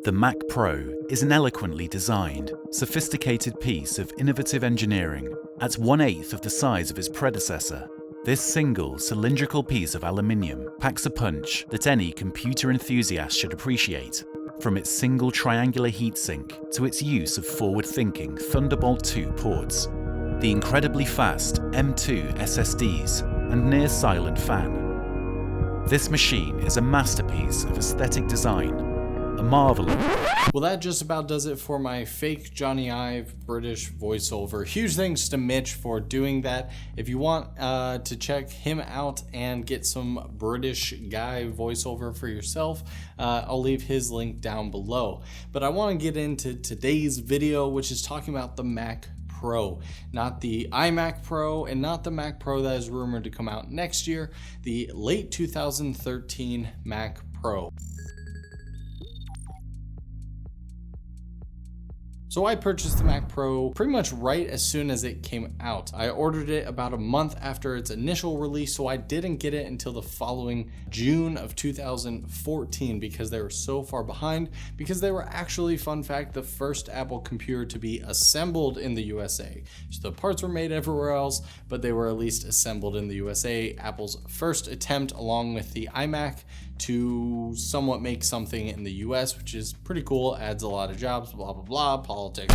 The Mac Pro is an eloquently designed, sophisticated piece of innovative engineering. At 1/8 of the size of its predecessor, this single cylindrical piece of aluminium packs a punch that any computer enthusiast should appreciate. From its single triangular heatsink to its use of forward-thinking Thunderbolt 2 ports, the incredibly fast M.2 SSDs, and near-silent fan. This machine is a masterpiece of aesthetic design, a marvel. Well, that just about does it for my fake Johnny Ive British voiceover. Huge thanks to Mitch for doing that. If you want to check him out and get some British guy voiceover for yourself, I'll leave his link down below. But I want to get into today's video, which is talking about the Mac Pro, not the iMac Pro and not the Mac Pro that is rumored to come out next year, the late 2013 Mac Pro. So I purchased the Mac Pro pretty much right as soon as it came out. I ordered it about a month after its initial release, so I didn't get it until the following June of 2014 because they were so far behind, because they were actually, fun fact, the first Apple computer to be assembled in the USA. So the parts were made everywhere else, but they were at least assembled in the USA. Apple's first attempt, along with the iMac, to somewhat make something in the US, which is pretty cool, adds a lot of jobs, blah, blah, blah, politics.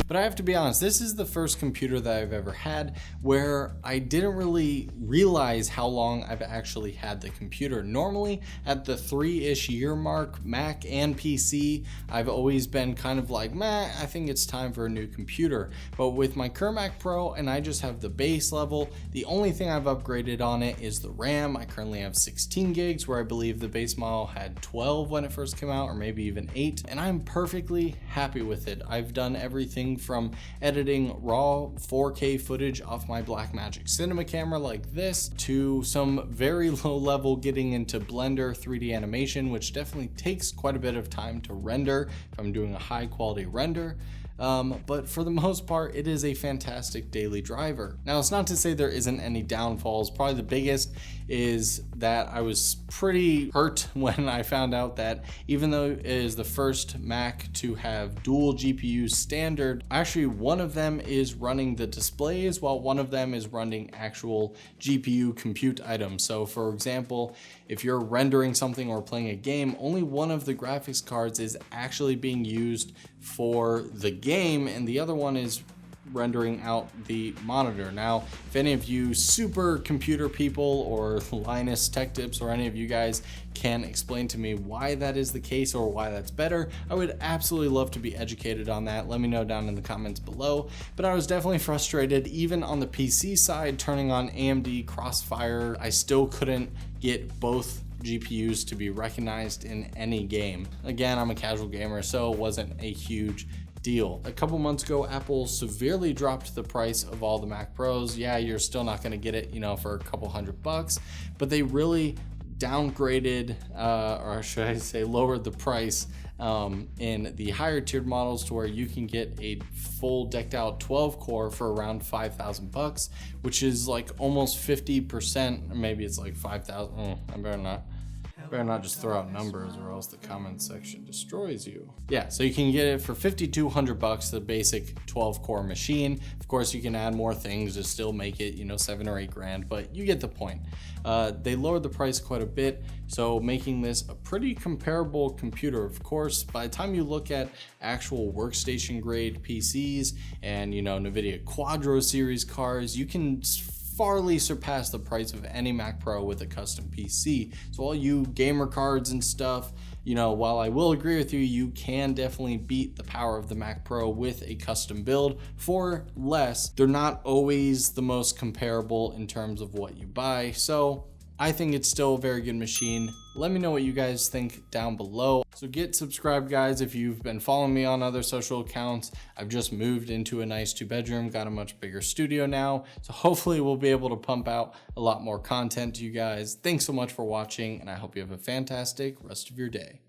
But I have to be honest, this is the first computer that I've ever had where I didn't really realize how long I've actually had the computer. Normally at the 3-ish year mark, Mac and PC, I've always been kind of like, meh, I think it's time for a new computer. But with my current Mac Pro, and I just have the base level, the only thing I've upgraded on it is the RAM. I currently have 16 gigs, where I believe the base model had 12 when it first came out, or maybe even 8, and I'm perfectly happy with it. I've done everything from editing raw 4K footage off my Blackmagic cinema camera like this, to some very low level getting into Blender 3D animation, which definitely takes quite a bit of time to render if I'm doing a high quality render. But for the most part, it is a fantastic daily driver. Now, it's not to say there isn't any downfalls. Probably the biggest is that I was pretty hurt when I found out that even though it is the first Mac to have dual GPUs standard, actually one of them is running the displays while one of them is running actual GPU compute items. So for example, if you're rendering something or playing a game, only one of the graphics cards is actually being used for the game, and the other one is rendering out the monitor. Now, if any of you super computer people or Linus Tech Tips or any of you guys can explain to me why that is the case or why that's better, I would absolutely love to be educated on that. Let me know down in the comments below. But I was definitely frustrated, even on the PC side, turning on AMD Crossfire, I still couldn't get both GPUs to be recognized in any game. Again, I'm a casual gamer, so it wasn't a huge deal. A couple months ago, Apple severely dropped the price of all the Mac Pros. Yeah, you're still not going to get it, for a couple $100, but they really downgraded, or should I say lowered the price in the higher tiered models to where you can get a full decked out 12 core for around $5,000, which is like almost 50%, or maybe it's like 5,000. I better not just throw out numbers or else the comment section destroys you. Yeah, so you can get it for $5,200, the basic 12 core machine. Of course, you can add more things to still make it, $7 or $8 grand, but you get the point. They lowered the price quite a bit, so making this a pretty comparable computer. Of course, by the time you look at actual workstation grade PCs and, NVIDIA Quadro series cards, you can farly surpass the price of any Mac Pro with a custom PC. So all you gamer cards and stuff, while I will agree with you, you can definitely beat the power of the Mac Pro with a custom build for less. They're not always the most comparable in terms of what you buy. So I think it's still a very good machine. Let me know what you guys think down below. So get subscribed, guys, if you've been following me on other social accounts. I've just moved into a nice 2-bedroom, got a much bigger studio now. So hopefully we'll be able to pump out a lot more content to you guys. Thanks so much for watching, and I hope you have a fantastic rest of your day.